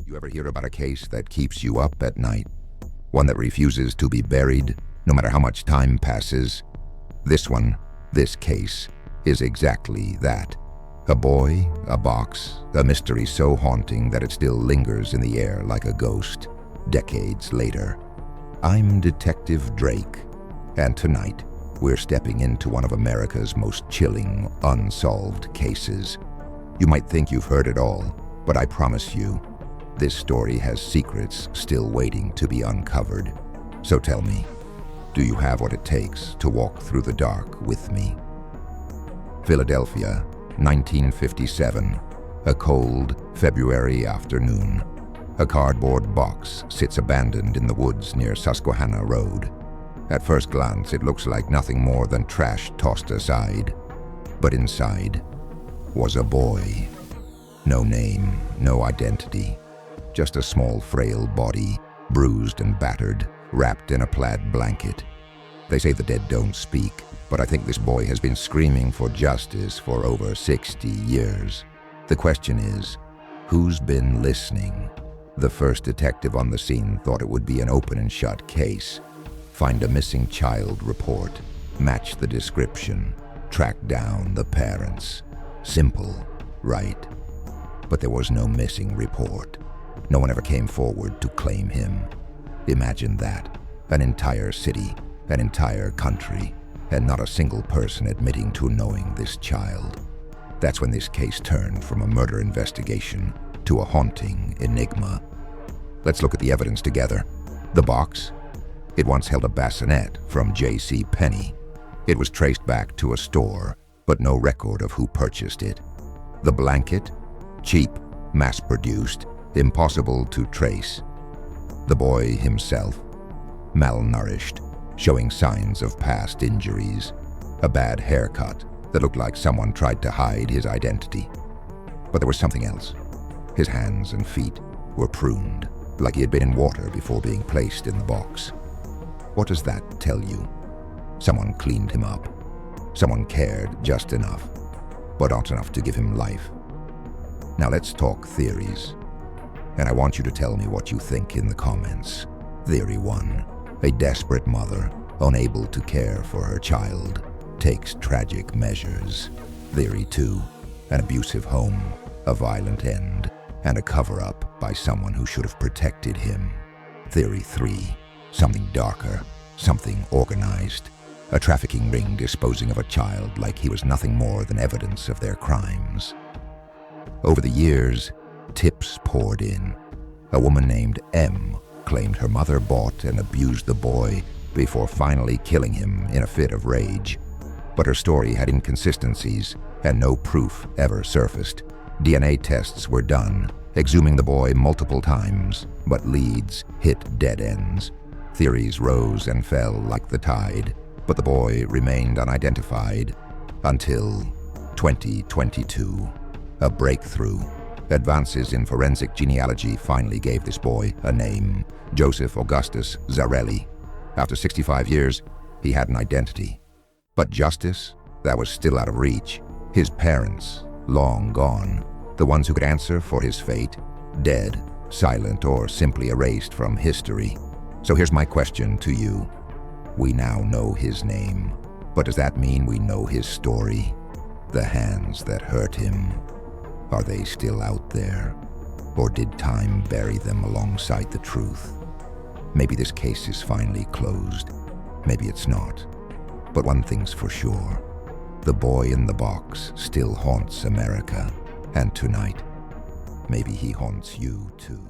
You ever hear about a case that keeps you up at night? One that refuses to be buried, no matter how much time passes? This case, is exactly that. A boy, a box, a mystery so haunting that it still lingers in the air like a ghost, decades later. I'm Detective Drayk, and tonight, we're stepping into one of America's most chilling, unsolved cases. You might think you've heard it all, but I promise you, this story has secrets still waiting to be uncovered. So tell me, do you have what it takes to walk through the dark with me? Philadelphia, 1957. A cold February afternoon. A cardboard box sits abandoned in the woods near Susquehanna Road. At first glance, it looks like nothing more than trash tossed aside. But inside was a boy. No name, no identity. Just a small, frail body, bruised and battered, wrapped in a plaid blanket. They say the dead don't speak, but I think this boy has been screaming for justice for over 60 years. The question is, who's been listening? The first detective on the scene thought it would be an open and shut case. Find a missing child report, match the description, track down the parents. Simple, right? But there was no missing report. No one ever came forward to claim him. Imagine that. An entire city, an entire country, and not a single person admitting to knowing this child. That's when this case turned from a murder investigation to a haunting enigma. Let's look at the evidence together. The box? It once held a bassinet from J.C. Penney. It was traced back to a store, but no record of who purchased it. The blanket? Cheap, mass-produced, impossible to trace. The boy himself? Malnourished, showing signs of past injuries. A bad haircut that looked like someone tried to hide his identity. But there was something else. His hands and feet were pruned, like he had been in water before being placed in the box. What does that tell you? Someone cleaned him up. Someone cared just enough, but not enough to give him life. Now let's talk theories. And I want you to tell me what you think in the comments. Theory 1. A desperate mother, unable to care for her child, takes tragic measures. Theory 2. An abusive home, a violent end, and a cover-up by someone who should have protected him. Theory 3. Something darker, something organized. A trafficking ring disposing of a child like he was nothing more than evidence of their crimes. Over the years, tips poured in. A woman named M claimed her mother bought and abused the boy before finally killing him in a fit of rage. But her story had inconsistencies, and no proof ever surfaced. DNA tests were done, exhuming the boy multiple times, but leads hit dead ends. Theories rose and fell like the tide, but the boy remained unidentified until 2022. A breakthrough. Advances in forensic genealogy finally gave this boy a name, Joseph Augustus Zarelli. After 65 years, he had an identity. But justice? That was still out of reach. His parents, long gone. The ones who could answer for his fate, dead, silent, or simply erased from history. So here's my question to you. We now know his name, but does that mean we know his story? The hands that hurt him, are they still out there? Or did time bury them alongside the truth? Maybe this case is finally closed. Maybe it's not. But one thing's for sure. The boy in the box still haunts America. And tonight, maybe he haunts you too.